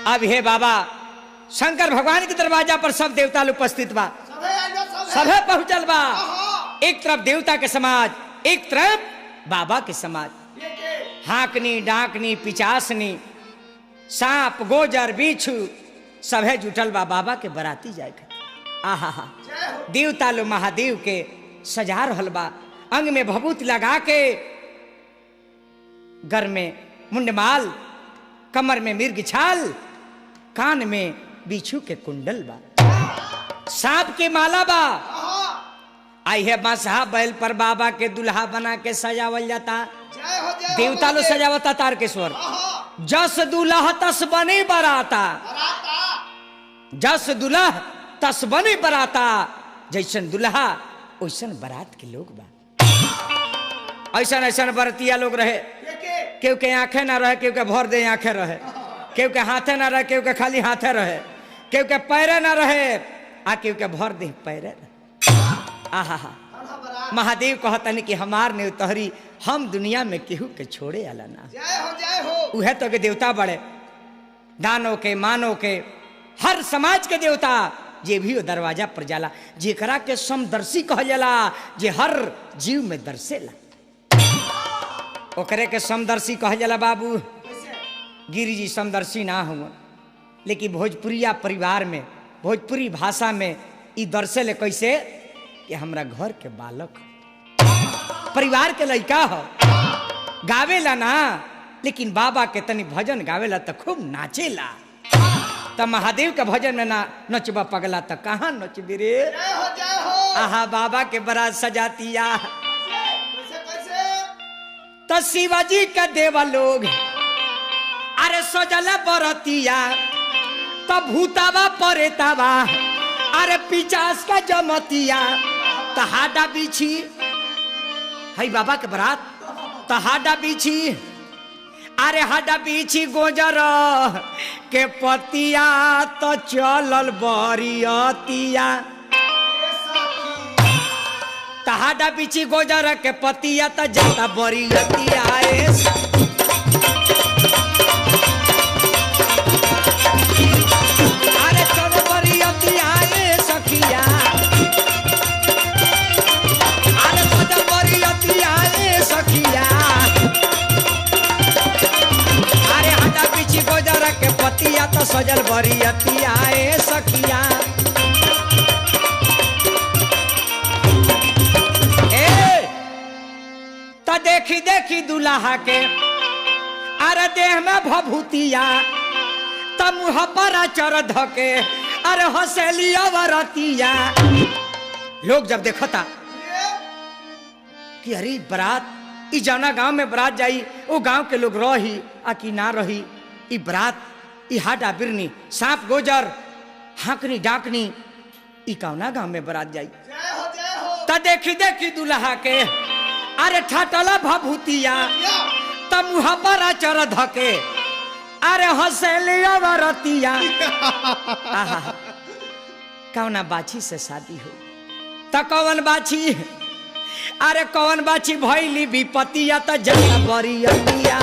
अब हे बाबा शंकर भगवान के दरवाजा पर सब देवता लोग उपस्थित बा, सभे पहुंचल बा। एक तरफ देवता के समाज, एक तरफ बाबा के समाज। हाकनी डाकनी पिचासनी सांप गोजर बिच्छू सभे जुटल बा बाबा के बराती जाए। आहा देवता लो महादेव के सजा रहल बा, अंग में भभूत लगा के, घर में मुंडमाल, कमर में मिर्ग छाल, कान में बिच्छू के कुंडल बा, सांप के माला बा। आई है बांसहा बैल पर बाबा के दुल्हा बना के सजावल जाता। देवता लो सजावता तारकेश्वर। जस दुल्हा तस बने बराता, जस दुल्हा तस बने बराता, जैसन दुल्हा वैसन बारात के लोग बा। ऐसा ऐसा बरतिया लोग रहे, केहू के आंखें ना रहे, केहू के भर दे आंखें रहे, केहू के हाथे ना रहे, केहू के खाली हाथे रहे, केहू के पैरे ना रहे, आ केहू के भर दे पैरे रहे। आहा महादेव कहतनी कि हमार ने तोहरी हम दुनिया में केहू के छोड़े आला ना। उहे तो के देवता बड़े, दानों के मानव के हर समाज के देवता जे भी दरवाजा पर जाला, जेकरा के समदर्शी कह जाला, जे हर जीव में दर्शेला ओकरे के समदर्शी कह जाला। बाबू गिरी जी समदर्शी ना हुआ, लेकिन भोजपुरिया परिवार में, भोजपुरी भाषा में ई दर्शेले कैसे कि हमरा घर के बालक परिवार के लड़का हो, गावेला ना, लेकिन बाबा के तनी भजन गावेला तो खूब नाचेला। तो महादेव के भजन में ना नचबा पगला तो कहाँ नचबी रे। आहा बाबा के बरात सजातिया तो शिवाजी का देवा लोग, अरे सजला बरतिया तो भूतावा परेतावा, अरे पिचास का जमतिया तो हाडा बिछी, हई बाबा के बरात तो हाडा बिछी, अरे हाडा बिछी गोजर के पतिया तो चलल बरियतिया, तो हाडा बिछी गोजर के पतिया तो जाता बरियतिया। अरे चलो बरियतिया सखिया, अरे सजल बरियतिया सखिया, अरे हाडा बिछी गोजर के पतिया तो सजल बरियतिया सखिया। तो देखी देखी दुल्हा के अरे देह में भभूतिया, तो मुँह पर चर धके, अरे हसेलिया वरतिया। लोग जब देखता कि अरे बरात ई जौना गांव में बरात जाई, वो गांव के लोग रही आ कि ना रही, ई बरात ई हाडा बिरनी सांप गोजर हाकनी डाकनी ई कौना गांव में बरात जाई। तो देखी देखी दुल्हा के अरे ठाटला भभूतिया, तो मुँह पर चर धके, अरे हसेलिया वरतिया। कौना बाछी से शादी हो तो कौन बाछी, अरे कौन बाछी भैली विपतिया तो जला बरियतिया।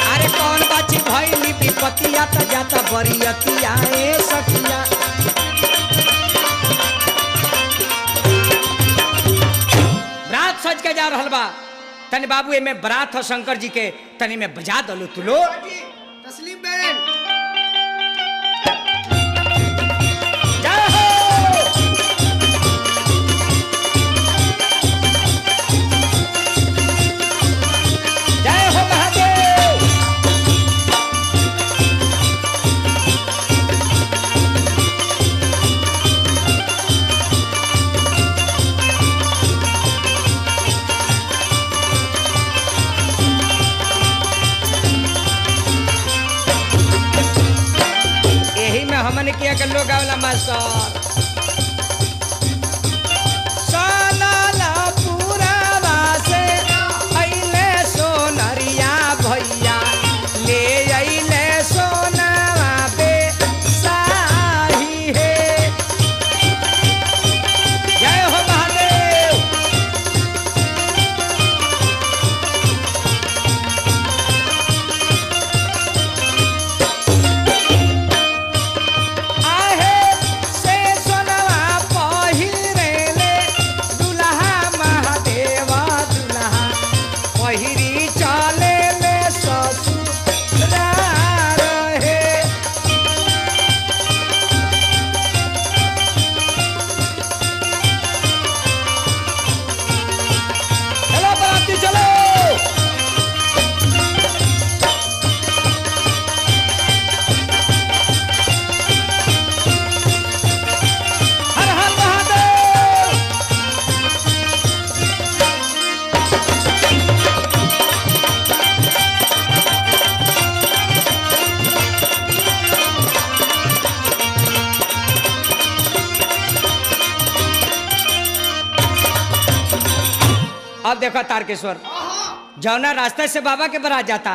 अरे कौन बाछी भैली विपतिया तो जाता बरियतिया सखिया। बरात सज के जा रहल बा, तनी बाबू एमे बरात हो शंकर जी के, तनी में बजा दलो तू लो तस्लीम बहन। जय हो। जय हो महादेव। हमन किया कर लोग आवला मास्टर साला पूरा वासे अइले सोनरिया भैया ले अइले सोनावा बे साही है। जय हो महादेव। अब देखो तारकेश्वर, हाँ जौना रास्ते से बाबा के बारात जाता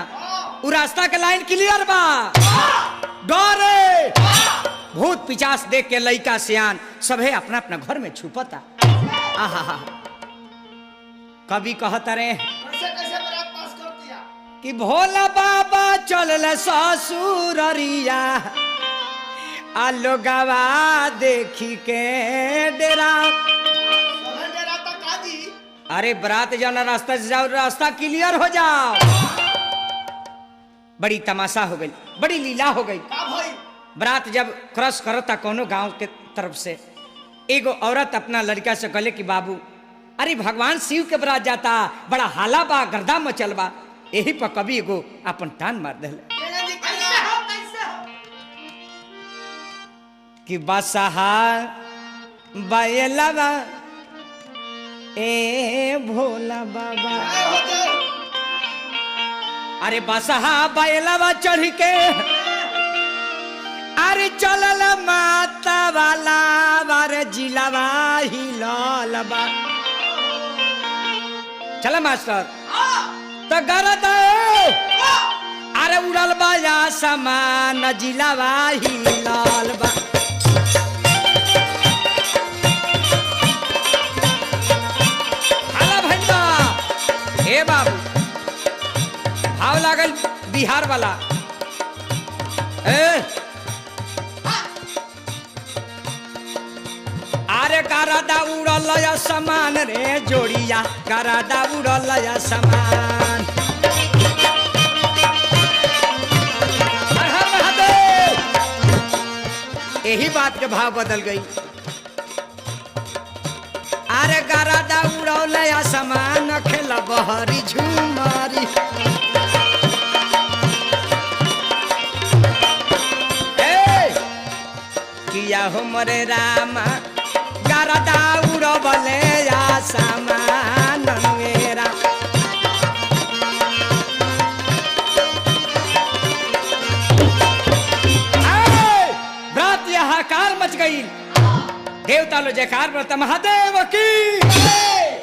उ रास्ता के लाइन क्लियर बा। डरे भूत पिचास देख के लइका सियान सभे अपना अपना घर में छुपता। आहा, कभी कहता रे कैसे कैसे बारात पास कर दिया। कि भोला बाबा चलल ससुररिया आलो गवा देखी के डेरा। सभे डेरा तक काजी। अरे बरात जाना रास्ता से जाओ, रास्ता क्लियर हो जाओ। बड़ी तमाशा हो गई, बड़ी लीला हो गई। का भाई बरात जब क्रॉस करता कोनो गांव के तरफ से, एगो औरत अपना लड़का से कहले कि बाबू अरे भगवान शिव के बरात जाता, बड़ा हाला बा, गर्दा मचल बा। यही पर कभी एगो अपन टान मार दिले केना जी कैसे हो कैसे हो। कि बसहा बैलवा ए भोला बाबा। जय हो जय हो। अरे बसहा बैलवा चढ़ के अरे चलल माता वाला बारे जिलावा हिलल बा। चला मास्टर तो गरद अरे उड़ल बा या समान जिलावा हिलल बा। हाला भंडा हे बाबू, भाव लागल बिहार वाला। अरे करादा उड़ल या समान रे जोड़िया, करादा उड़ल या समान। हर हर महादेव। यही बात के भाव बदल गई। अरे करादा उड़ल या समान खेल बहरी झूमारी। किया हो मरे रामा गरदा उड़बले या समान मेरा। व्रत हाहाकार मच गई। देवता लो जयकार व्रत महादेव की।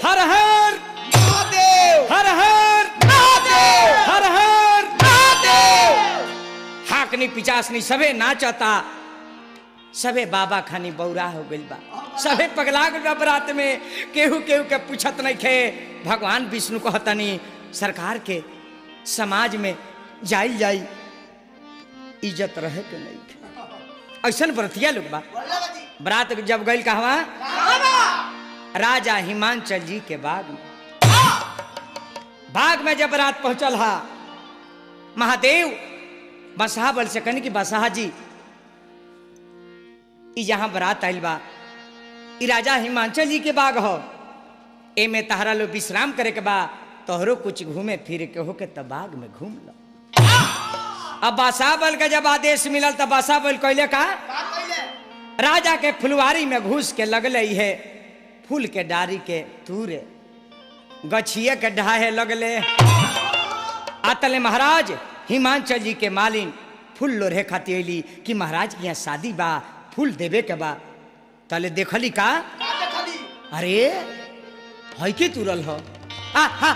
हर हर महादेव हर हर महादेव हर हर महादेव। हाकनी पिचासनी सबे नाचता, सबे बाबा खानी बौरा हो गइल बा, सबे पगला गइल बा। बरात में केहू केहू के पूछत नहीं खे। भगवान विष्णु कहतनी सरकार के समाज में जाई जाई इज्जत रहे के नहीं खे। ऐसन व्रतिया लोग बा। बोला बाजी बरात जब गइल कहवा, कहां राजा हिमांचल जी के बाग में। बाग में जब रात पहुंचल हा, महादेव बसहा बल से कहनी कि बसहा जी यहाँ बरात आइल बा, ई राजा हिमांचल जी के बाग हो, एमे तहरा लो विश्राम करे के बा, तोहरो कुछ घूमे फिरे के हो के तब बाग में घूम लो। अब बादशाह बल के जब आदेश मिलल तब बादशाह बल कहले का, का कइले राजा के फुलवारी में घुस के लगले है, फूल के डारी के तूरे गछिए के ढाहे लगले। आतले महाराज हिमांचल जी के मालिन फूल लोढ़े खाती अली कि महाराज के यहाँ शादी बा, फूल देवे के बा। तले देखली का, का देखली अरे है के तुरल हो। आ हा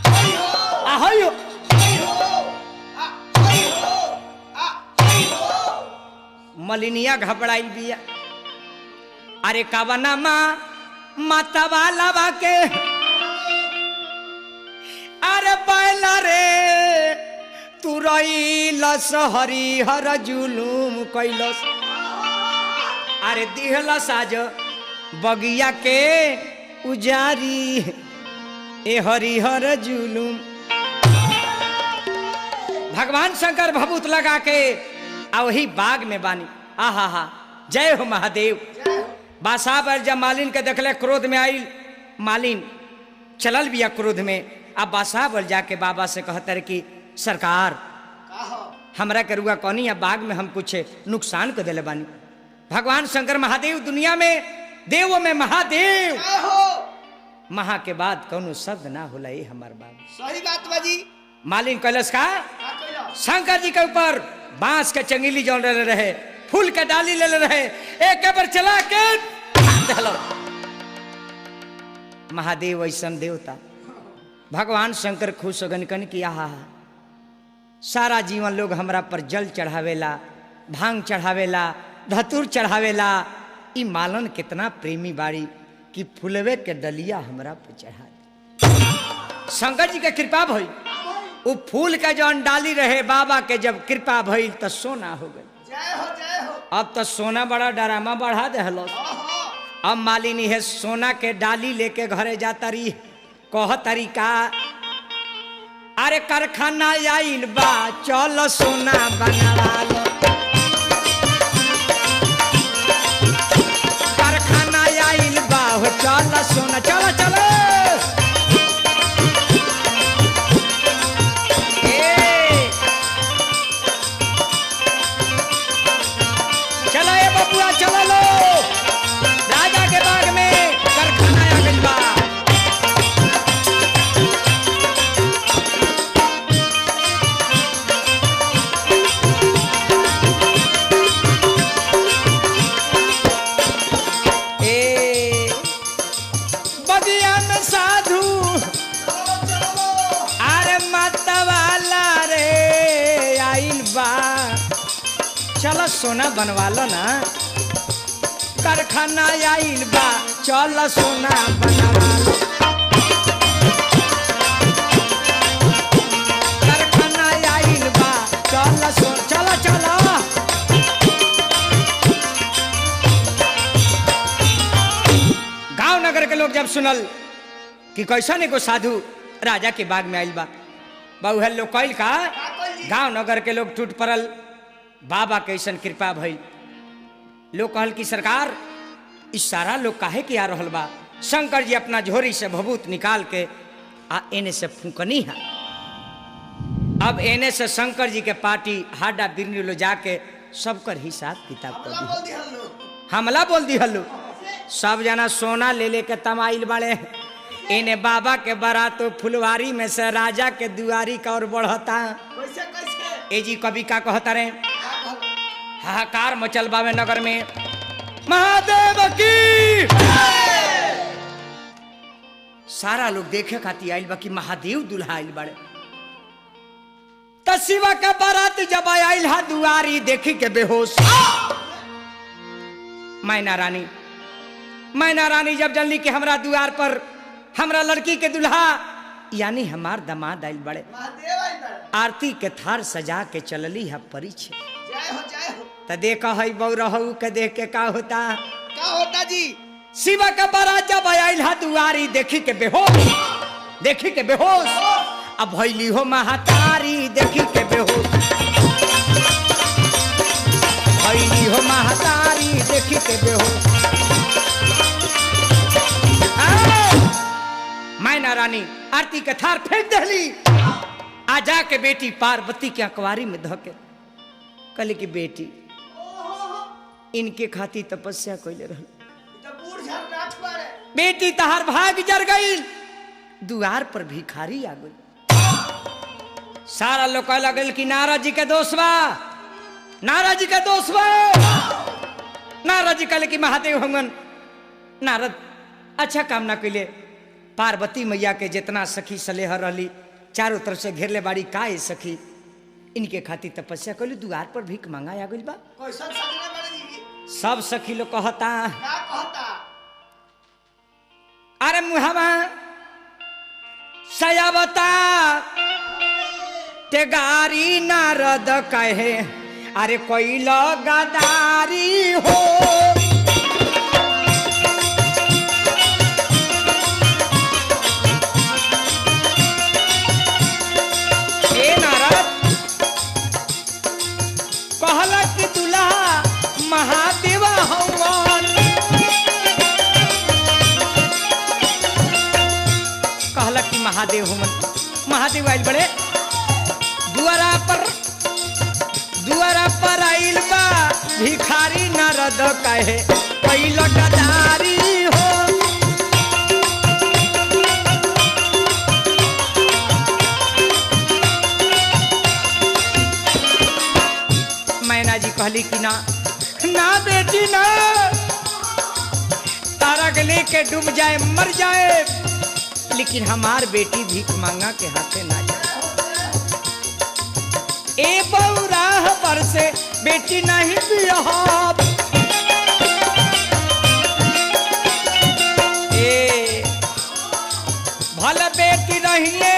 हई हो आ हयो हई हो आ हई हो आ हई हो। मलिनिया घबराइल बिया। अरे कवना माँ माता वाला बा के अरे बैला रे तुरैलस हरिहर जुलूम कैलस। अरे दिहलस आज बगिया के उजारी ए हरिहर जुलूम। भगवान शंकर भभूत लगा के आ वही बाग में बानी। आहा हा जय हो महादेव। बादशाह पर जब मालिन के देखले क्रोध में आई, मालिन चलल बिया क्रोध में। अब बादशाह बोल जाके बाबा से कहते रहे कि सरकार का हो हमरा के रुआ कौनी या बाग में हम कुछ नुकसान कर दिले बानी। भगवान शंकर महादेव दुनिया में देवों में महादेव, जय हो। महा के बाद कौनो शब्द ना होला ये हमार बाबू। सही बात बाजी मालिन कैलस का, का कइला शंकर जी के ऊपर बांस के चंगेली जौन रहे, फूल के डाली ले रहे, एक बार चला के देहलो। महादेव ऐसन देवता भगवान शंकर खुश हो गन कि आहा सारा जीवन लोग हमरा पर जल चढ़ावेला, भांग चढ़ावेला, धतूर चढ़ावेला, ई मालन कितना प्रेमी बाड़ी कि फुलवे के डलिया हमरा पे चढ़ा दे। शंकर जी के कृपा भई, वो फूल के जौन डाली रहे बाबा के जब कृपा भई तो सोना हो गई। जय हो जय हो। अब तो सोना बड़ा डरामा बढ़ा देहलो। अब मालिनी है सोना के डाली लेके घरे जाता रही, कह तरीका अरे कारखाना आइल बा चल सोना बनवा लो, कारखाना आइल बा हो चल सोना, चलो चलो चलो ए बबुआ चलो लो, राजा के बाग में कारखाना आ गइल बा। बगिया में साधु अरे मतवाला रे आइल बा, चलो सोना बनवा लो ना, कारखाना आइल बा चलो सोना बनवा लो, कारखाना आइल बा चलो सोना, चलो चलो गांव नगर के लोग जब सुनल कि कैसा को साधु राजा के बाग में आइल बा, बहु है लोग कैल का गांव नगर के लोग टूट पड़ल, बाबा के ऐसन कृपा भइल। लोग कहल कि सरकार इस सारा लोग काहे के आ रहल बा। शंकर जी अपना झोरी से भभूत निकाल के आ एने से फूकनी है। अब एने से शंकर जी के पार्टी हाडा बिरनी लो जाके सबकर हिसाब किताब कर दी, हमला बोल दी हल्लू। सब जना सोना ले लेके तमाइल बड़े, एने बाबा के बारातो फुलवारी में से राजा के दुआरी का और बढ़ता। कैसे कैसे ए जी कवि का कहता रहे, हाहाकार मचल बावे नगर में महादेव की, सारा लोग देखे खाती आइल बा कि महादेव दुल्हा आइल बड़े। त शिवा का बारात जब आइल हा दुआरी देखी के बेहोश, मैना रानी जब जल्दी के हमरा दुआर पर हमरा लड़की के दुल्हा यानी हमार दामाद आइल बड़े, महादेव आइल बा। आरती के थार सजा के चलली है परिछे। जय हो जय हो। त देखा है बौ रहू के देख के का होता, का होता जी? शिवा का बारात जब आइल हा दुआरी देखी के बेहोश, देखी के बेहोश, अब भैली हो महातारी देखी के बेहोश, भैली हो महातारी देखी के बेहोश। मैना रानी आरती के थार फेंक दहली, आ जाके बेटी पार्वती के अखबारी में धके कहली कि बेटी इनके खाती तपस्या कोइले रहल, तो बूढ़ झरनाथ पर बेटी तहार भाग जर गई, दुआर पर भिखारी आ गई। सारा लोग कह लगल कि नारद जी के दोष बा, नारद जी के दोष बा। नारद जी कहले कि महादेव हमन नारद अच्छा काम ना कैले, पार्वती मैया के जितना सखी सलेहर रहली चारों तरफ से घेरले बाड़ी, का ए सखी इनके खातिर तपस्या कैली, दुआर पर भीख मांगा आ गइल बा। कैसन सजना बड़े जी? सब सखी लोग कहता क्या कहता? अरे मुहमा सयावता ते गारी नारद कहे, अरे कोई लोग गदारी हो, ए नारद कहला कि दुल्हा महादेवा हवन, कहला कि महादेव हमन, महादेव आइल बड़े दुआरा पर आइल बा भिखारी नारद कहे कोई गदारी हो। मैना जी कहली कि ना ना बेटी ना, तारा के लेके डूब जाए मर जाए, लेकिन हमार बेटी भीख मांगा के हाथे ना जाए। ए बौराह पर से बेटी नहीं बियाहब, ए भल बेटी रहिए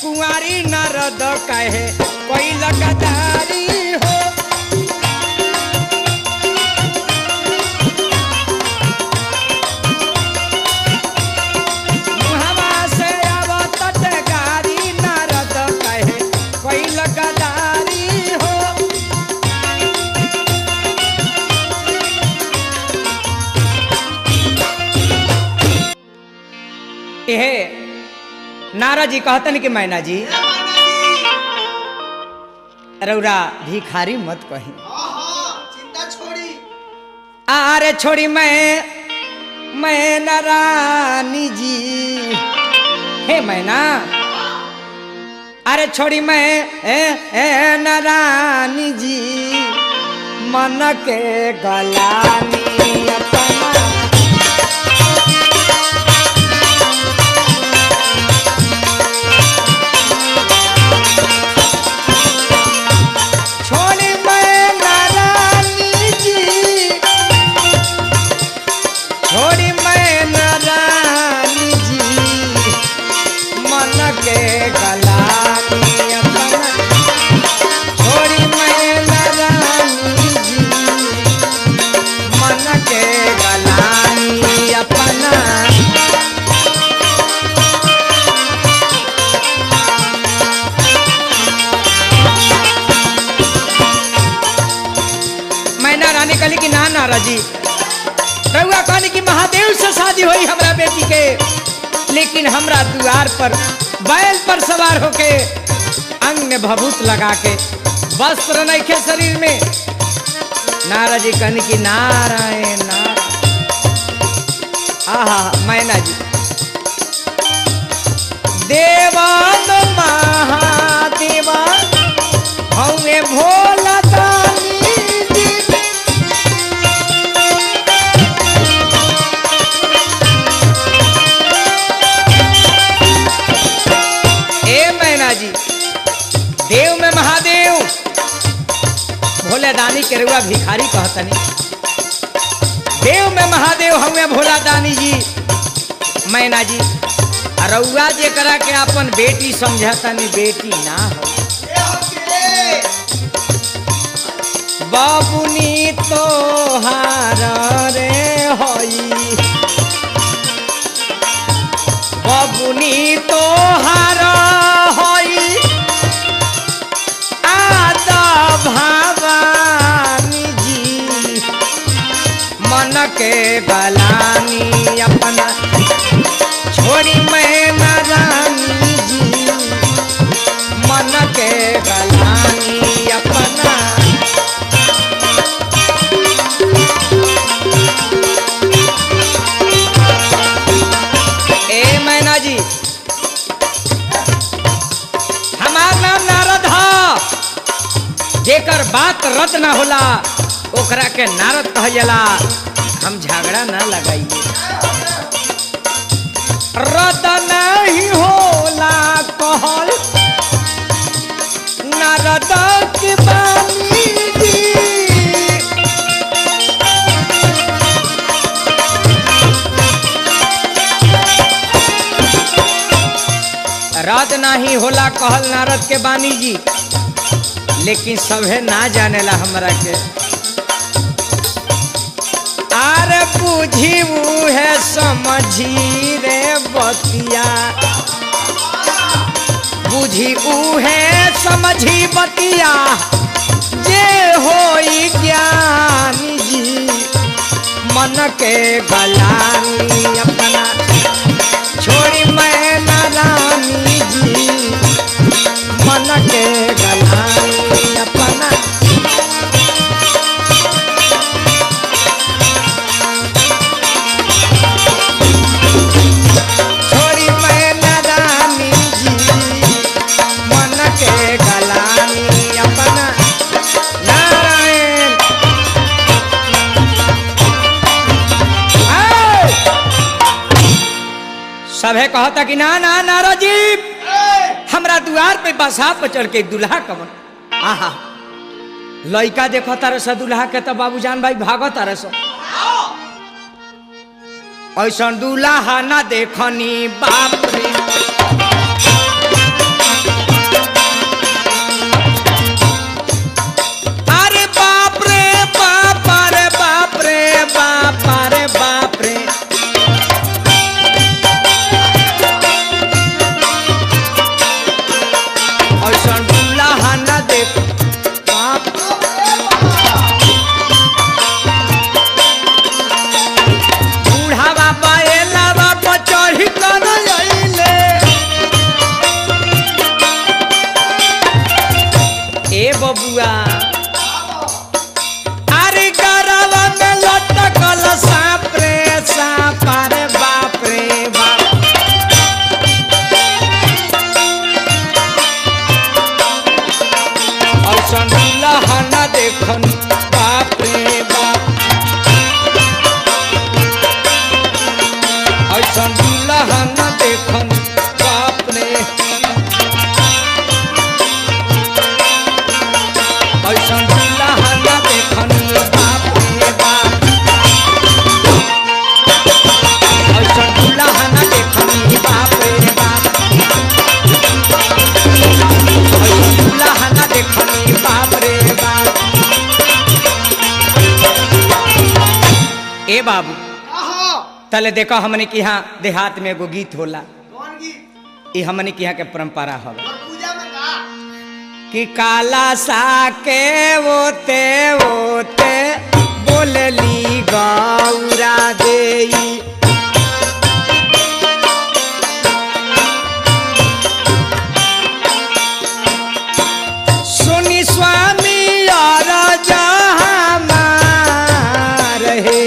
कुंवारी नारद कहे कोई लगातारी हो। मुहवा से आवत गारी नारद कहे कोई लगातारी हो। एहे नारद जी कहतन कि मैना जी रौरा भिखारी मत कही। चिंता छोड़ी। अरे छोड़ी मैं नारानी जी, हे मैना अरे छोड़ी मैं नारानी जी मन के गलानी अपना। कहली कि ना नारद जी रउआ कहली कि महादेव से शादी हुई हमरा बेटी के, लेकिन हमरा द्वार पर बैल पर सवार होके अंग में भभूत लगा के वस्त्र नहीं खे शरीर में। नारद जी कहनी कि नारायण नारायण। आहा मैना जी देवान महादेवा हमें भोला जी देव में महादेव भोले दानी के रुआ भिखारी कहतनी। देव में महादेव हमें भोला दानी जी मैना जी रउआ जे करा के अपन बेटी समझतनी बेटी ना हो। बाबुनी तो हार रे होई, बाबुनी तो हार भवानी जी मन के गलानी अपना छोड़ी मैं नारानी जी मन के गलानी अपना। ए मैना जी हमार नाम नारद है, जेकर बात रत ना होला ओकरा के नारद कह जाला। हम झगड़ा ना लगाइए, रत नहीं होला कहल नारद की बानी जी। रत नहीं होला कहल नारद के बानी जी, लेकिन सभे ना जानेला हमरा के। आरे बुझी है समझी रे बतिया, बुझी है समझी बतिया जे होई ज्ञानी जी मन के गलानी अपना छोड़ी मैं नारानी जी मन के गलानी अपना। छोड़ी मैं नारानी जी मन के गलानी अपना। नारायण सभे कहता कि ना ना नारद जी हमरा द्वार पे बसा पर चढ़ के दुल्हा कमन आहा लइका देखो तारे स दुल्हा के तो बाबूजान भाई भागो तारे स ऐसा दुल्हा ना देखनी बाप रे अरे बाप रे बाप रे बाप रे बाप रे बाप रे ऐसा दुल्हा ना देख बाप बूढ़ा बाबा एला बाबा चढ़ी कर अइले ए बबुआ अरे गरवा में लटकल सांप रे सांप रे बाप रे बाप ऐसा दुल्हा ना देखन बाप रे बाप ऐसा दुल्हा ना देखन बाप रे ऐसा दुल्हा ना देखन बाप रे बाप ऐसा दुल्हा ना देखन बाप रे बाप ऐसा दुल्हा ना देखन बाप रे बाप ए बाबू तले देखो हमने के यहाँ देहात में एगो गीत होला कौन गीत ये हमने के यहाँ के परंपरा हो और पूजा में का कि काला सा के ओते ओते बोलली गौरा देई सुनी स्वामी और जहाँ रहे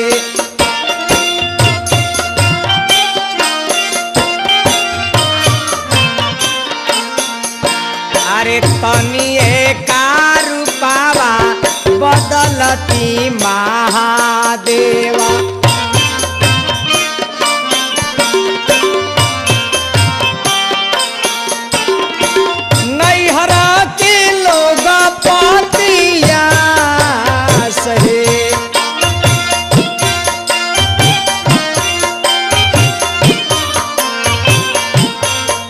अरे तनिए कारू पावा बदलती महादेवा नैहरा के लोग पतिया सहे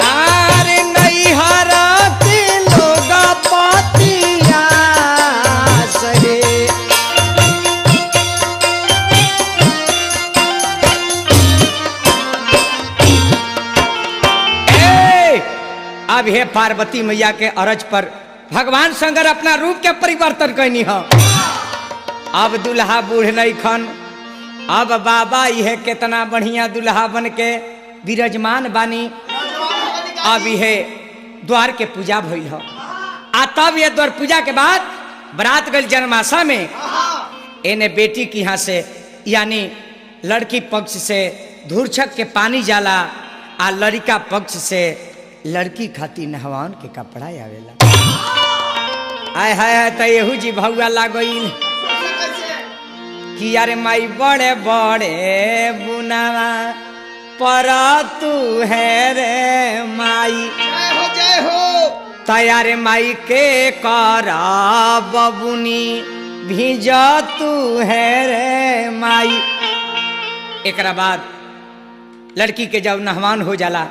अरे नैहरा के लोग पतिया सहे अब हे पार्वती मैया के अरज पर भगवान शंकर अपना रूप के परिवर्तन करनी हो अब दुल्हा बूढ़ नहीं खन अब बाबा यह कितना बढ़िया दुल्हा बन के विराजमान बानी अब यह द्वार के पूजा भइल हो आ तब ये द्वार पूजा के बाद बरात गल जन्माशा में एने बेटी की यहाँ से यानी लड़की पक्ष से धूर्छक के पानी जाला आ लड़का पक्ष से लड़की खातिर नहवान के कपड़ा आवेला आय हाय त एहू जी भौआ लागईल कि यारे माई बड़े बड़े बुनावा पर तू है रे माई जय हो तयारे माई के कर बबुनी भीज तू है रे माई। एकरा बाद लड़की के जब नहवान हो जाला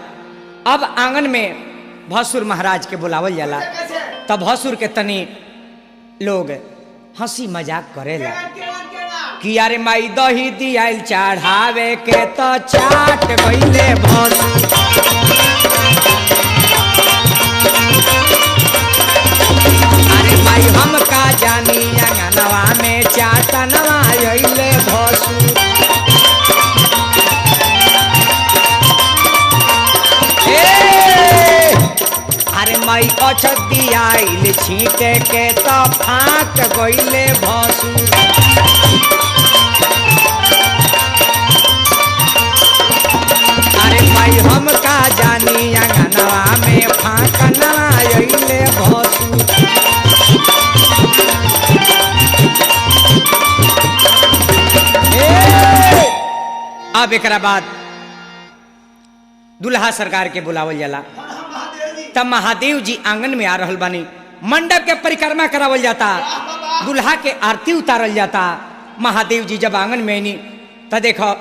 अब आंगन में भसुर महाराज के बुलावल जाला तब भसुर के तनी लोग हंसी मजाक करेला कि यारे माई दही दियाल चढ़ावे के तो चाट गईले भसुर अरे माई हम का जानी अंगनवा में चाटनवा अइले भसुर अरे माई अछत दियाइल छीटे के तो फाट गईले भसुर अरे माई हम का जानी अंगनवा में फाटना अइले भसुर। अब एकरा बाद दुल्हा सरकार के बुलावल जाला। हर हर महादेव जी तब महादेव जी आंगन में आ रहल बानी, मंडप के परिक्रमा करावल जाता, दुल्हा के आरती उतारल जाता। महादेव जी जब आंगन में आईनी तो देखो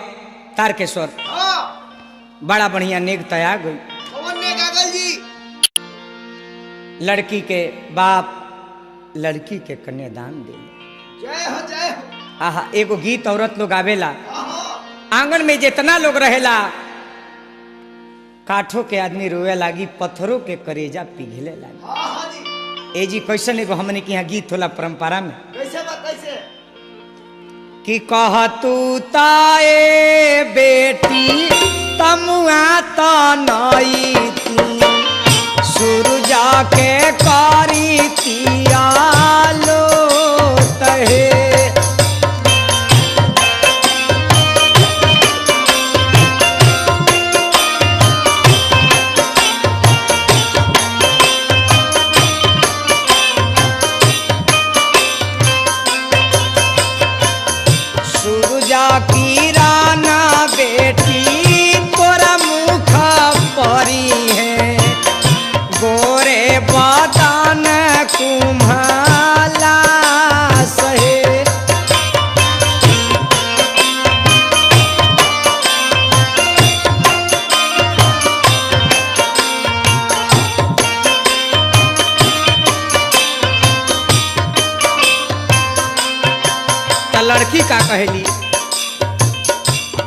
तारकेश्वर हाँ बड़ा बढ़िया नेक तया गई। कौन ने कागल जी लड़की के बाप लड़की के कन्यादान दे। जय हो आहा, एगो गीत औरत लोग आवेला, हाँ आंगन में जितना लोग रहेला, काठों के आदमी रोए लागी, पत्थरों के करेजा पिघले लागी। हाँ हाँ जी ए जी कैसन एगो हमने के यहाँ गीत होला परंपरा में कैसे बा कैसे कि कह तू ताए बेटी तमुआ तो नई थी, सूरजा के कारी तियालो तहे। सूरजा की राना बेटी तोरा मुख परी है, गोरे बदन कुम्हाला सहे। त लड़की का कहली,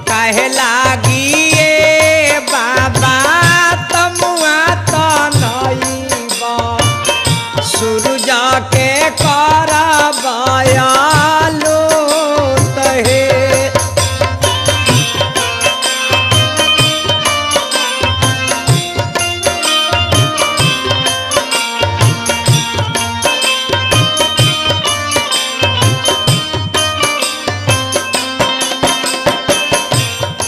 कहे लागी ए बाबा तमुआ तो नईबा, सूरजा के करबायालो तहे।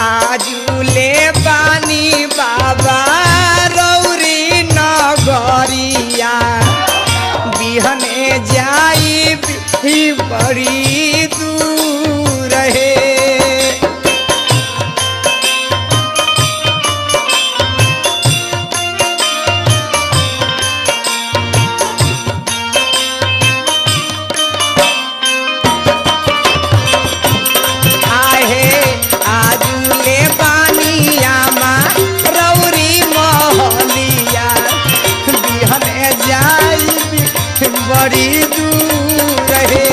आजुले बानी बाबा रौरी नगरिया, बिहने जाई भी बड़ी दूर है। आहे आजुले बानिया मा रौरी महलिया, बिहने जाई भी बड़ी दूर है।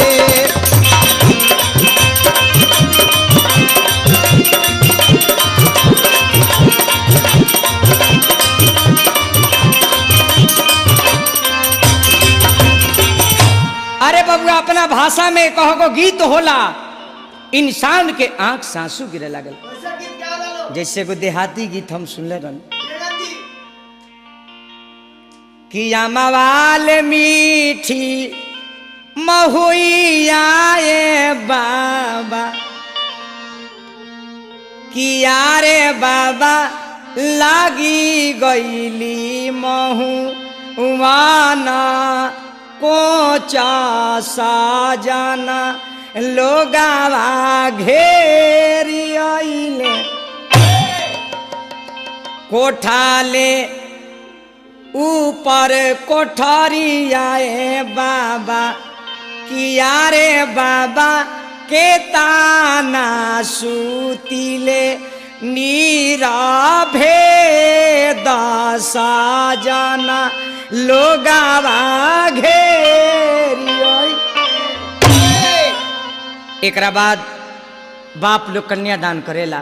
अरे बबुआ अपना भाषा में कहो गीत होला, इंसान के आंख से आंसू गिरे लागल। कैसा गीत गा लो जैसे को देहाती गीत हम सुनले रहन बेगम जी कि अमवाल मीठी महुइया ए बाबा, कि यारे बाबा लागी गईली महुआना, कोचा साजाना लोगावा घेरी आइले, कोठाले ऊपर कोठरी आए बाबा, किया रे बाबा के ताना सूतिले नीराभे दसा जाना लोगावा घेरी आइले। एकरा बाद बाप लोग कन्यादान करेला।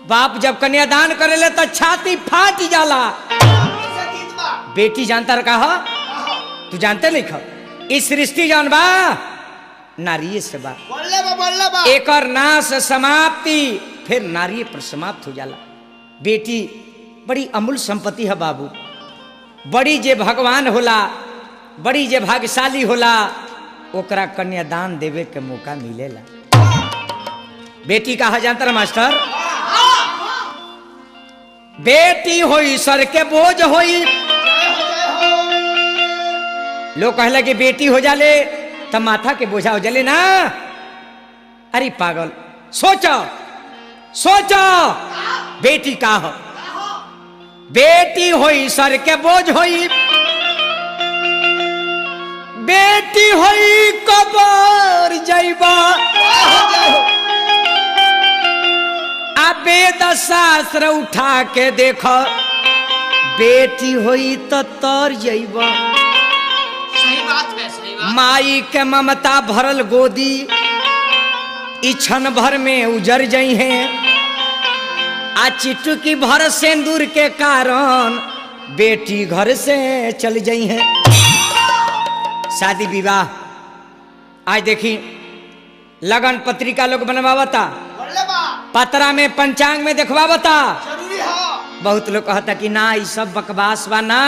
बाप जब कन्यादान करेले तो छाती फाट जाला। कैसा गीत बा बेटी जानता रहा हो? तू जानते नहीं खा इस सृष्टि जान बा नारी से बा, बोलले बा एकर नाश समाप्ति फिर नारी पर समाप्त हो जाला। बेटी बड़ी अमूल्य संपत्ति है बाबू, बड़ी जे भगवान होला, बड़ी जे भाग्यशाली होला, ओकरा कन्यादान देवे के मौका मिलेला। बेटी कहा जानता रहा मास्टर? बेटी होई सर के बोझ होई। लोग कहला कि बेटी हो जाले तब माथा के बोझा हो जाले ना। अरे पागल, सोचो सोचो बेटी का हो, बेटी होई सर के बोझ होई, बेटी होई कबर जइबा, आ वेद शास्त्र उठा के देख, बेटी होई तो तर जइबा। सही बात है, सही बात। माई के ममता भरल गोदी ई क्षण भर में उजर जई हैं, आ चिटुकी भर सिंदूर के कारण बेटी घर से चल गई है। शादी विवाह आज देखी लगन पत्रिका लोग बनवावता, बोले बा पतरा में पंचांग में देखवावता। जरूरी है। बहुत लोग कहता कि ना ये सब बकवास बा, ना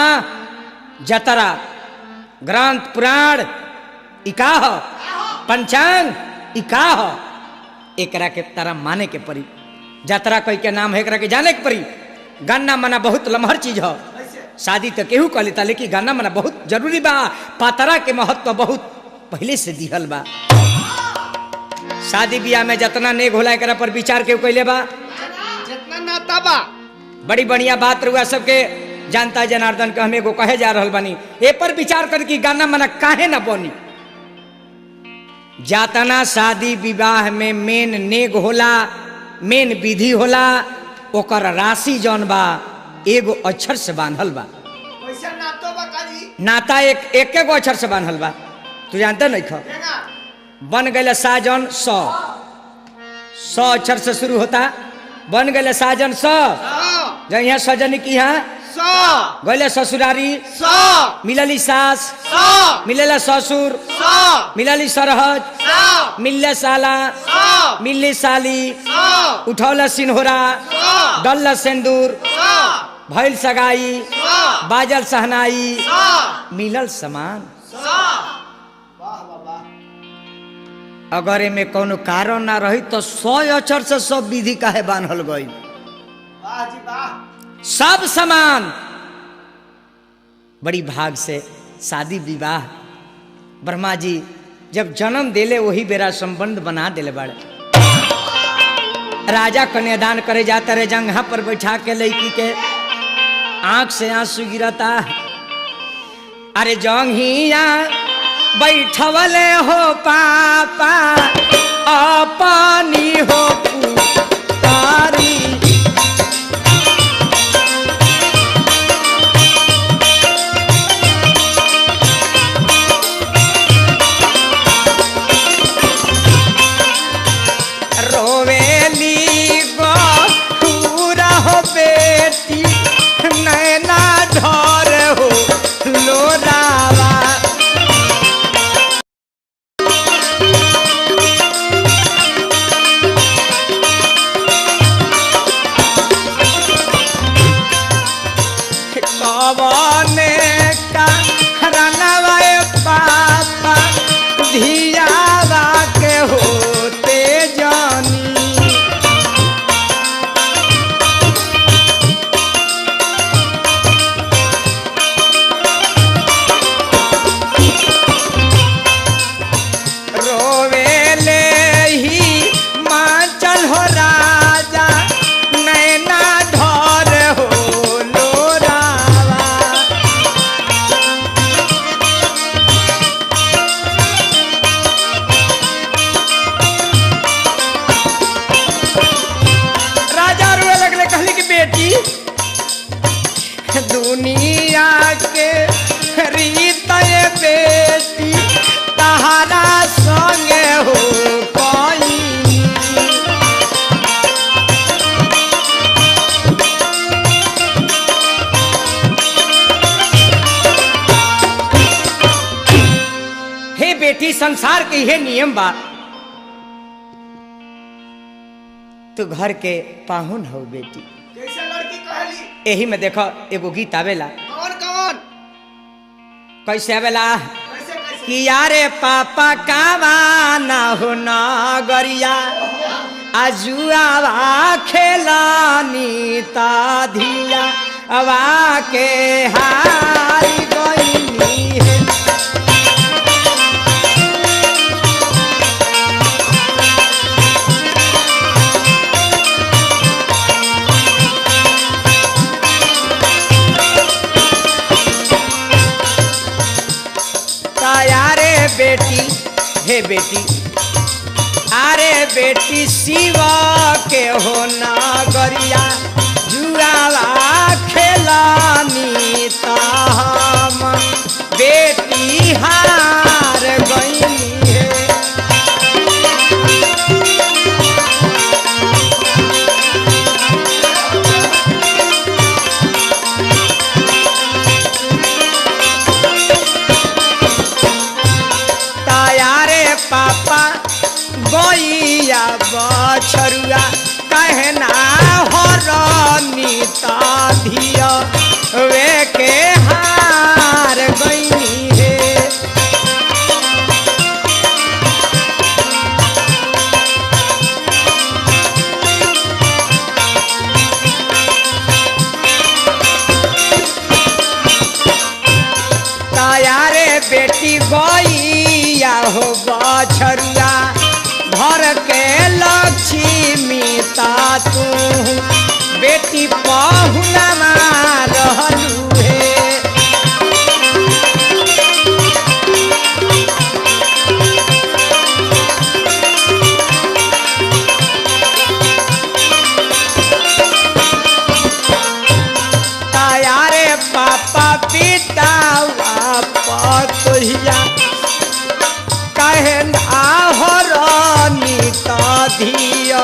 जतरा ग्रंथ पुराण ई का हो, पंचांग ई का हो, एकरा के तरह माने के पड़ी। जतरा कोई के नाम है एकरा के जाने के पड़ी। गाना मना बहुत लमहर चीज हो, शादी तो केहू कह लेता, लेकिन गाना मना बहुत जरूरी बा। पतरा के महत्व तो बहुत पहले से दिहल बा। शादी ब्याह में जितना नेग होला एकरा पर विचार केहू कैले बा। जितना नाता बा बड़ी बढ़िया बात रुआ सबके जानता जनार्दन के हमें को कहे जा रहल बानी, ए पर विचार कर कि गाना मना काहे ना बनी। जातना शादी विवाह में मेन नेग होला, मेन विधि होला, ओकर राशि जौन बा एगो अक्षर से बांधल बा। वैसे नातो बा काजी नाता एक गो अक्षर से बांधल बा। तू जानते नहीं खो देना बन गए साजन 100 अक्षर से शुरू होता। बन गए साजन 100, जब यहाँ सजन की यहाँ 100 गए ससुरारी, 100 मिलली सास, 100 मिलेला ससुर, 100 मिलली सरहज, 100 मिलले साला, 100 मिलली साली, 100 उठौला सिन्होरा, 100 डल्ला सिंदूर, 100 भइल सगाई, 100 बाजल सहनाई, 100 मिलल समान। 100 वाह वाह वाह। अगर एमे कोनो कारण ना रही तो 100 अक्षर से सब विधि काहे बांधल गई। वाह जी वाह। सब समान। बड़ी भाग से शादी विवाह ब्रह्मा जी जब जन्म देले वही बेरा संबंध बना देले बड़े। राजा कन्यादान करे जाता रहे, जंघा पर बैठा के लड़की के आंख से आंसू गिरता। अरे जंघिया बैठवले हो पापा अपनी हो पुकारी, रोवेली गो पूरा हो बेटी नैना धर हो लोरावा। कवने का रनवाए पापा धियावा के होते जानी, रोवेले ही मांचल हो राजा नैना धर हो लोरावा। राजा रोए लगले, कहले कि बेटी दुनिया के रीत ये बेटी तहारा संगे हो कोई। हे बेटी संसार के ये नियम बा, तू घर के पाहुन हो बेटी। कैसे लड़की कहली? यही में देखो एगो गीत आवेला, कौन कौन? कैसे आवेला कैसे कैसे? कि यारे पापा कावा ना हो नगरिया आजुआवा खेलानी ता धिया अवा के हारी गईनी है। बेटी अरे बेटी शिवा के हो नागरिया जुआवा खेलानी ताम बेटी हार गई है। तायारे पापा गैया बछरुआ कहना हरनी धिया वे के हार गई है। तायारे बेटी गैया हो बछरुआ घर के लक्ष्मी ता तू बेटी पहुना रहलू है। तायारे पापा बेटा पतोहिया कहन आहरनी धिया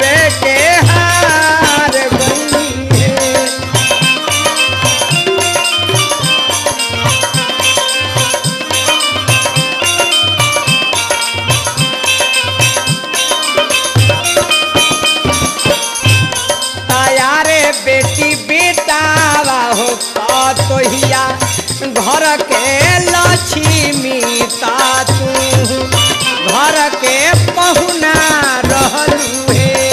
वे के हार गई है। तायारे बेटी बेटा हो पतोहिया घर के लक्ष्मी ता तू घर के पहुना रहलू है।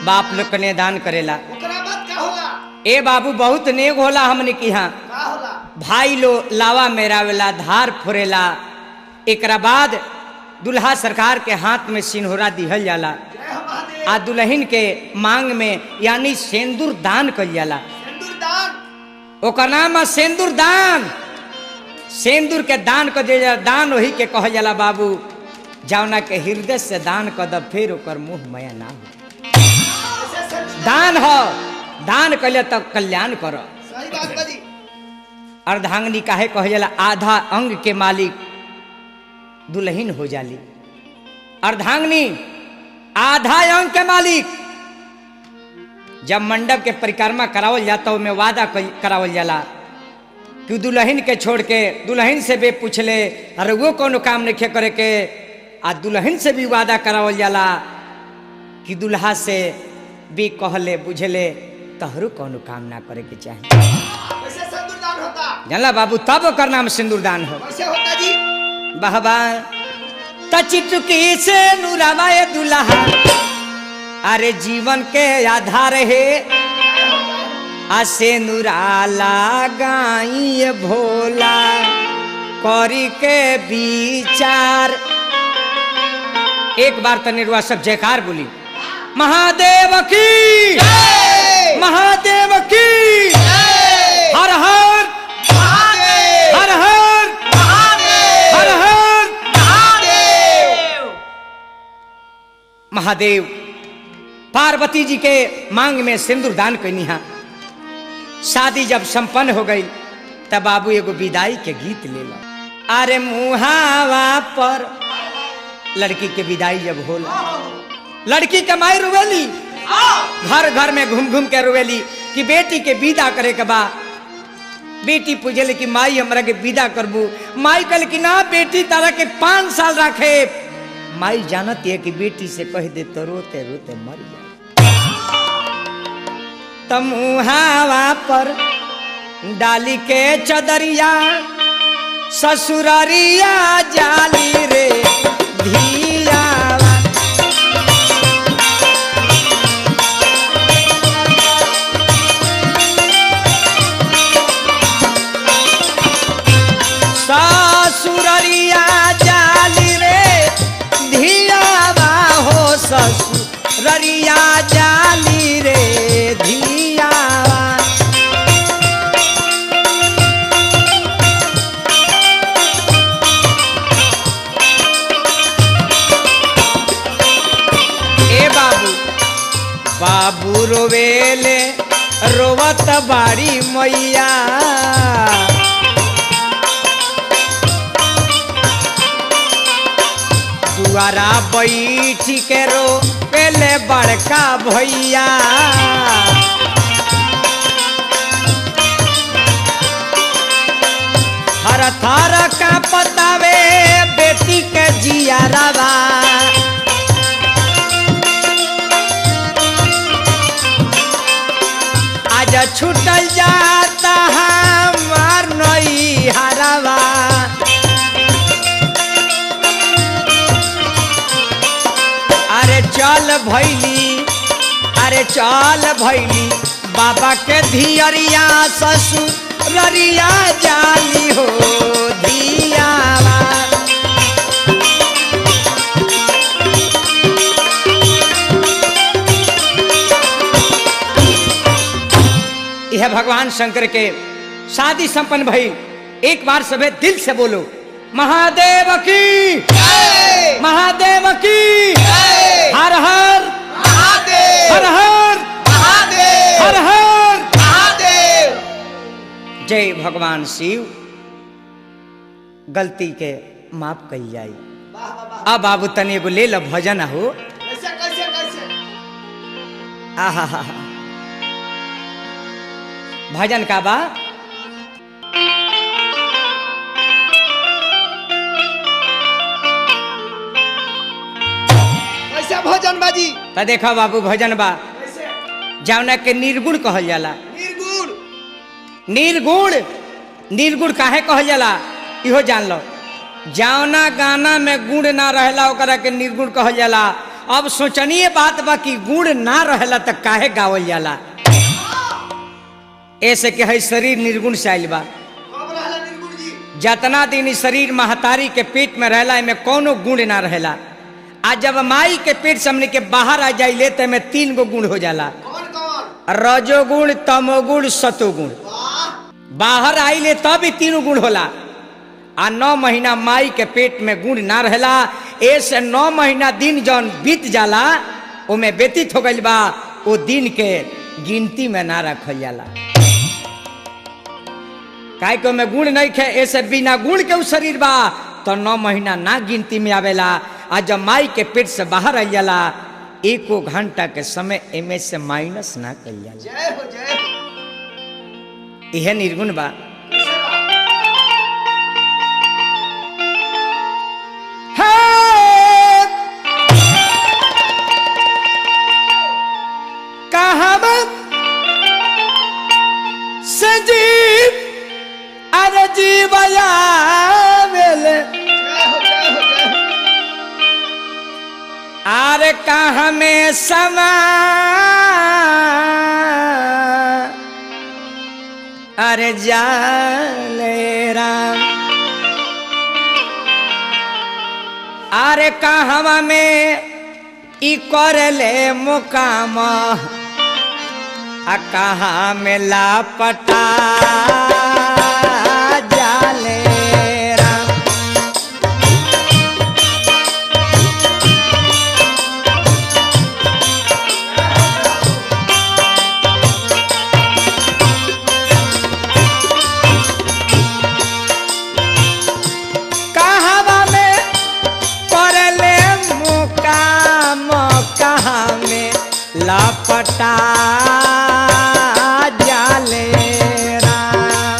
बाप लोग कन्यादान करेला ओकरा बाद का होला? ए बाबू बहुत नेक होला हमने की यहाँ का होला? भाई लो लावा मेरावेला धार फोरेला एकरा बाद दुल्हा सरकार के हाथ में सिन्होरा दिहल जाला जय हो महादेव। आ दुल्हन के मांग में यानी सेंदूर दान कल जाला। सिंदूर दान ओकर नाम है सेंदूर दान। सेंदूर के दान कर दे जाला दान वही के कह जाला बाबू जौना के हृदय से दान कर द फिर ओकर मुंह माया ना हो। ऐसे सच दान हो दान कले तब कल्याण कर। सही बात बा जी। अर्धांगिनी काहे कह जाला आधा अंग के मालिक दुल्हन हो जाली। अर्धांगिनी आधा अंग के मालिक। जब मंडप के परिक्रमा करावल जाता है में वादा करावल जाला कि दुल्हन के छोड़ के दुल्हन से भी पूछ ले अरे वो कोनो काम नहीं करे के आ दुल्हन से भी वादा करावल जाला कि दुल्हा से भी कहले बुझले तहरू कोनो काम ना करे के चाहिए। कैसे सिंदूर दान होता? जानला बाबू तब ओकर नाम सिंदूर दान हो। कैसे होता जी? बहबा तचिटुकी से नुरावाए दुल्हा अरे जीवन के आधार है आसे नुराला गाई भोला करी के विचार। एक बार तनिरुआ सब जयकार बोली महादेव की जय! महादेव की जय! हर हर महादेव! हर हर महादेव! हर हर महादेव! महादेव पार्वती जी के मांग में सिंदूर दान करनी है। शादी जब संपन्न हो गई तब बाबू एगो विदाई के गीत ले लो। अरे मुहावा पर लड़की के विदाई जब होला लड़की के माई रुवेली घर घर में घूम घूम के रुवेली कि बेटी के विदा करे के बा। बेटी पूछले कि माई हमरा के विदा करबू। माई कहल कि ना बेटी तारा के 5 साल रखे। माई जानत है कि बेटी से कह दे तो रोते रोते मर जाए। तमुहावा पर डाली के चदरिया ससुररिया जाली रे धियावा। ससुररिया जाली रे धियावा बाड़ी मैया दुआरा बैठी के रो पहले बड़का भैया थर थर का पतावे बेटी के जियारावा आज छूटल जाता हमार नई हरावा अरे चल भैली बाबा के धियरिया ससुररिया जाली हो धियावा यह भगवान शंकर के शादी संपन्न भई। एक बार सभी दिल से बोलो महादेव की जय महादेव की जय हर हर महादेव हर हर महादेव हर हर महादेव। जय भगवान शिव। गलती के माफ कही जाई। वाह वाह वाह। अब बाबू तनी एगो ले लो भजन हो। कैसे कैसे कैसे आहा हा भजन का बा कैसे भोजन बाजी तो देखा बाबू भजन बा कैसे जौना के निर्गुण कहल जाला। निर्गुण निर्गुण निर्गुण काहे कहल जाला इहो जान लो। जौना गाना में गुण ना रहेला ओकरा के निर्गुण कहल जाला। अब सोचनीय बात बा कि गुण ना रहेला तो काहे गावल जाला। ऐसे के है शरीर निर्गुण से आइल बा। कब रहला निर्गुण जी जतना दिन ई शरीर महतारी के पेट में रहेला एमे कोनो गुण ना रहेला। आ जब माई के पेट से हमने के बाहर आ जाइले तो एमे 3 गो गुण हो जाला। कौन कौन रजोगुण तमोगुण सतोगुण। वाह बाहर आइले तब ही 3 गुण होला। आ 9 महीना माई के पेट में गुण ना रहेला। ऐसे 9 महीना दिन जौन बीत जाला ओमे व्यतीत हो गइल बा ओ दिन के गिनती में ना रखल जाला। काहे को में गुण नहीं खे ऐसे बिना गुण के उ शरीर बा तो 9 महीना ना गिनती में आवेला। आ जब माई के पेट से बाहर आ जाला 1 घंटा के समय एमे से माइनस ना कल जाला। जय हो यह निर्गुण बा। कैसे बा कहब सजीव अरे जीवया जय हो जय हो आरे कहाँ में समा अरे जाले राम अरे कहवा में ई करले मुकाम आ कहाँ में लापटा जाले राम। कहवा में करले मुकाम कहाँ में लापटा जाले राम।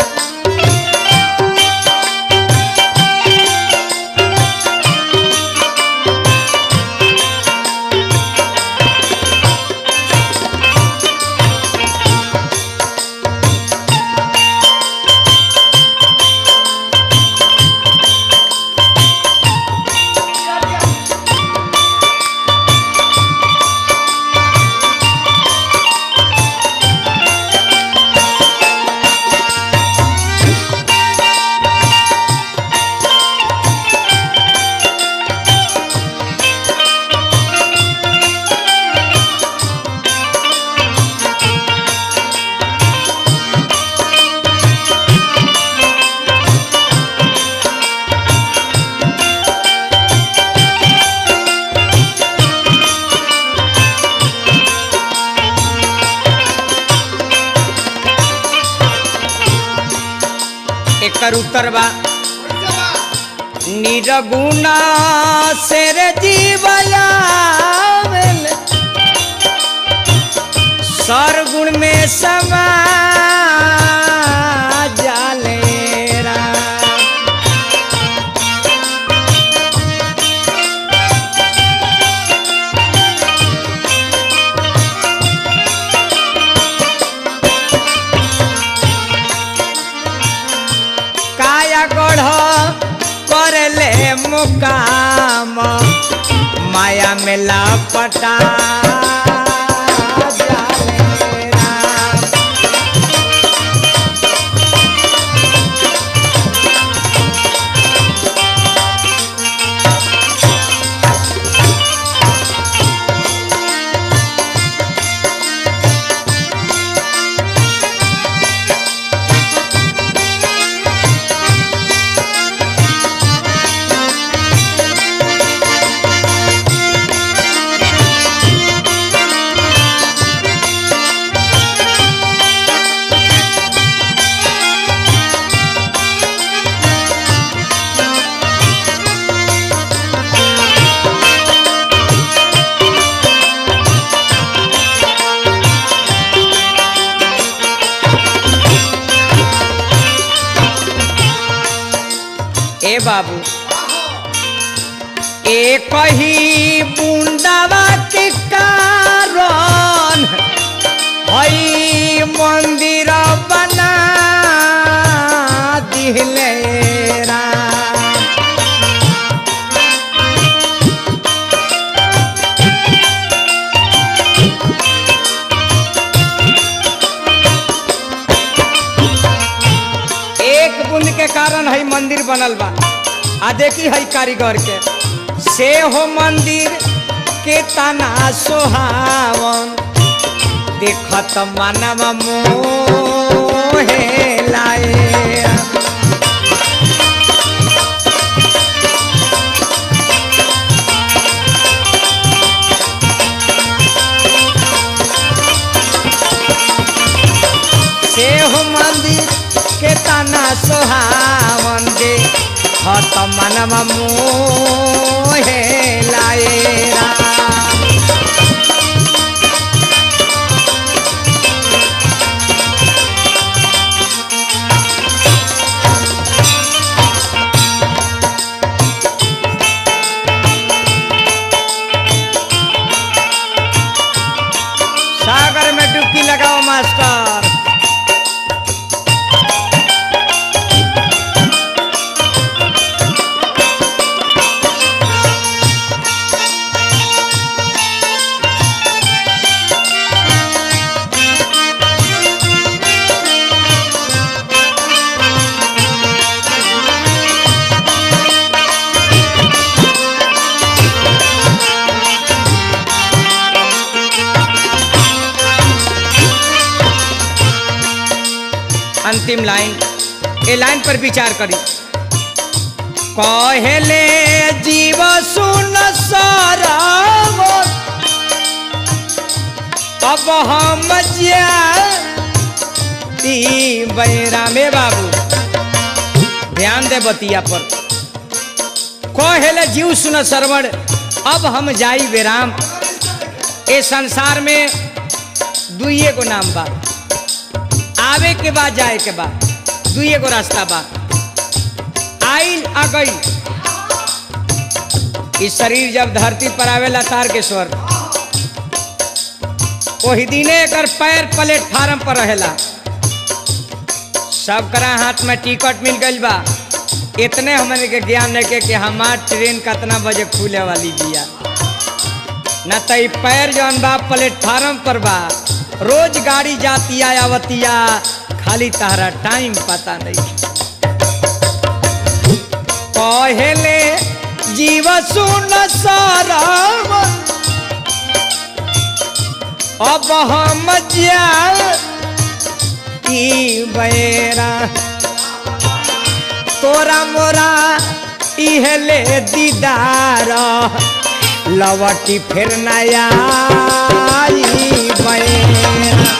एकर उत्तर बा कैसे बा निर्गुणा से रे जीवया सरगुण में समा जाले राम। काया गढ़ कर ले मुकाम माया में लापटा जाले राम। ए बाबू एक ही बूंदावा के कारण हई मंदिर बना दिले राम। एक बूंद के कारण हई मंदिर बनल बा। आ देखी हई कारीगर के से हो मंदिर के तना सोहावन देखत मानव मोहे लाए। से हो मंदिर के तना सोहावन देखत मानव मोहे लाए राम। सागर में डुबकी लगाओ मास्टर। अंतिम लाइन, ए लाइन पर विचार करी। कहले जीव सुन सरम अब हम जाती बैरा में। बाबू ध्यान दे बतिया पर। कहले जीव सुन सरवण अब हम जाई बेराम। ए संसार में दुइये को नाम बा, आवे के बाद जाए के बाद दुइये को रास्ता बा। आइल आ गई। इस शरीर जब धरती पर आवेला तारकेश्वर वही दिने एकर पैर प्लेटफार्म पर रहेला। सब करा हाथ में टिकट मिल गई बा। इतने हमने के ज्ञान है कि हमार ट्रेन कितना बजे खुले वाली बिया न तो पैर जौन बा प्लेटफार्म पर बा। रोज गाड़ी जातिया आवतिया खाली तारा टाइम पता नहीं। कहले जीव सुन सरम अब हम जाती बैरा। तोरा मोरा इहले दीदार लवटी फिर नया बैरा।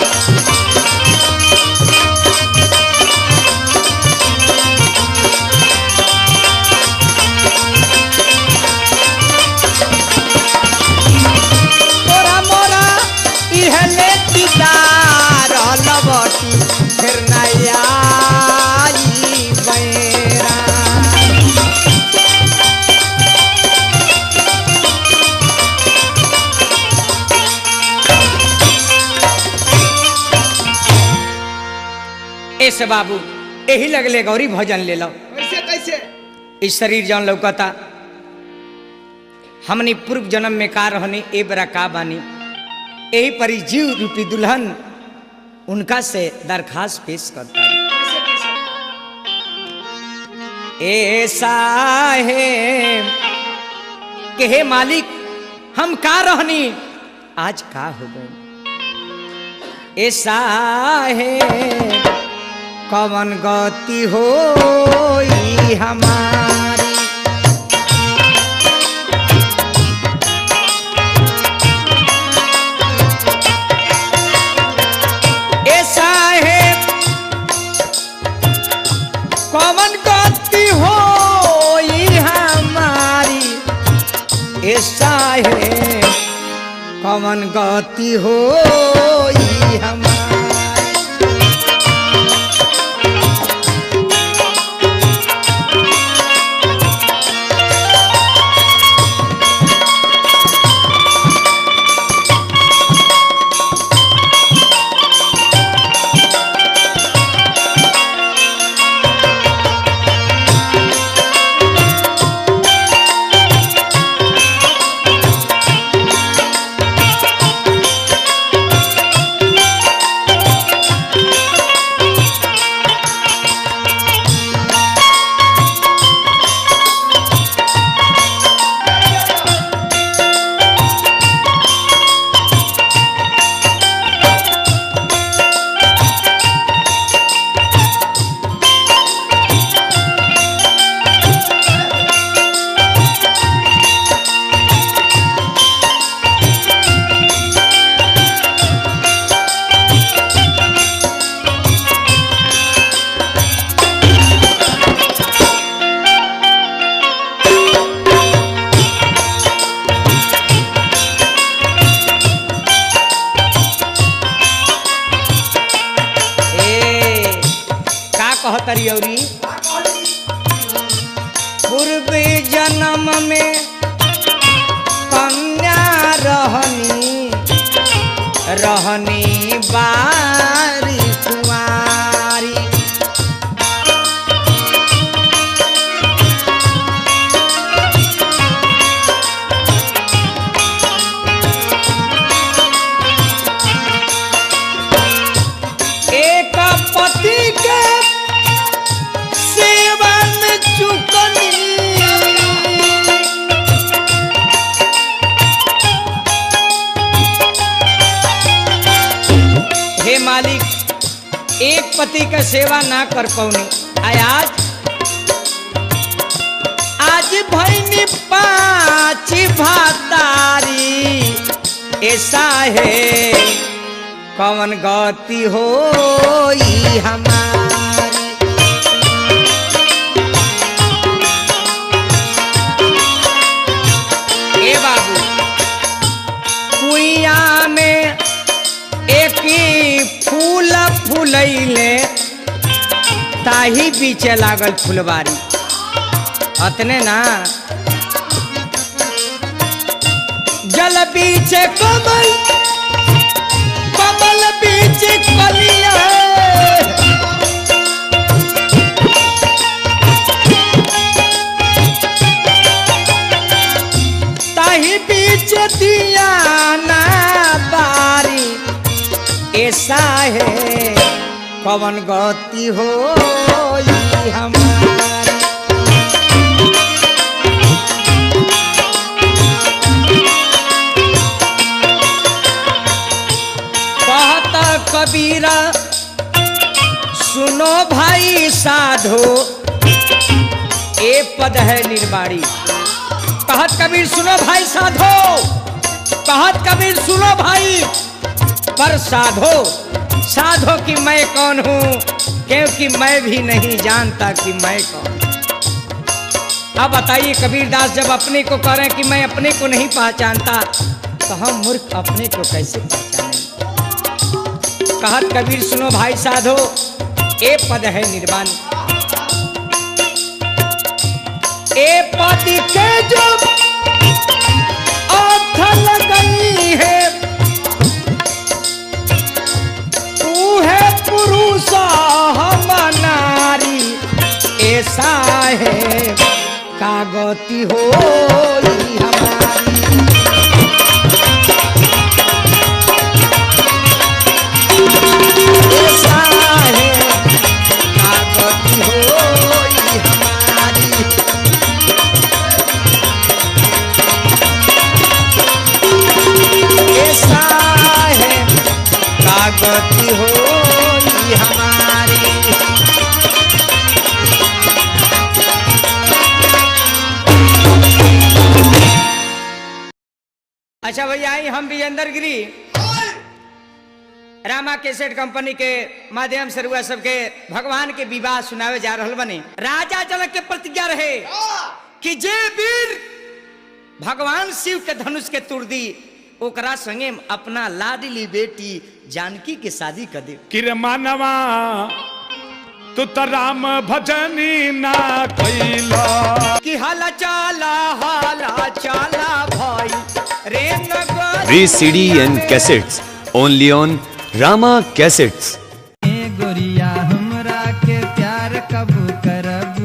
से बाबू यही लगले गौरी भजन ले लो। कैसे कैसे इस शरीर जौन लौकता हमनी पूर्व जन्म में का रहनी ए बरा का बानी, यही परी जीव रूपी दुल्हन उनका से दरखास्त पेश करता है। ऐसा है कि हे मालिक हम का रहनी आज का हो गए। ऐसा है कौन गति हो हमारी, ऐसा है कौन गति हो हमारी, ऐसा है कौन गति हो हमारी। कहतरी पूर्व जन्म में कन्या रहनी बारी कुमारी, एक पति के हे मालिक एक पति का सेवा ना कर पौनी आज भैनी 5 भातारी, ऐसा है कौन गति हो हमारी। ए बाबू कुइया में एक फूल फूलैले ताही बीचे लागल फुलवारी, अतने ना जल बीचे कमल कमल बीचे कलिया, ताही बीचे दिया ना बारी, ऐसा है कौन गति हो हमारी। कहता कबीरा सुनो भाई साधो, ए पद है निर्वाणी। कहत कबीर सुनो भाई साधो, कहत कबीर सुनो भाई पर साधो साधो कि मैं कौन हूँ, क्योंकि मैं भी नहीं जानता कि मैं कौन। अब बताइए कबीरदास जब अपने को कह रहे हैं कि मैं अपने को नहीं पहचानता तो हम मूर्ख अपने को कैसे पहचानें। कहत कबीर सुनो भाई साधो ए पद है निर्वाण, ए पद के जो अर्थ लगनी है पुरुष हमारा, साहेब का गति हो हमारी। ए साहेब का गति हो हमारी। ए साहेब का गति हो हमारी। अच्छा भैया आई हम विजेंद्र गिरी रामा कैसेट कंपनी के माध्यम से रुआ सबके भगवान के विवाह सुनावे जा रहल बने। राजा जनक के प्रतिज्ञा रहे कि जे वीर भगवान शिव के धनुष के तुर दी ओकरा संगे अपना लाडली बेटी जानकी के शादी कर दे। किर मानवा तू तो राम भजनी ना कैला कि हाला चाला भाई रे नगर। Free CD and cassettes only on Rama Cassettes. गोरिया हमरा के प्यार कबू करबू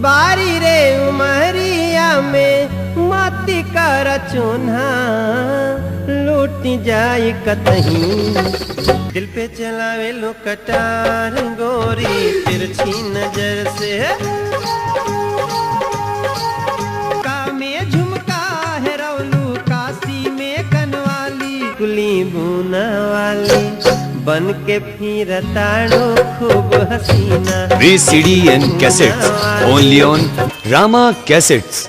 बारी रे उमरिया में मती कर चुन्हा लूट जाई कतहीं दिल पे चलावे लो कटार गोरी तिरछी नजर से का में झुमका है रौलू काशी में कनवाली कुली बुना वाली बन के फिर ताड़ो खूब हसीना। Free CD and cassettes only on Rama Cassettes.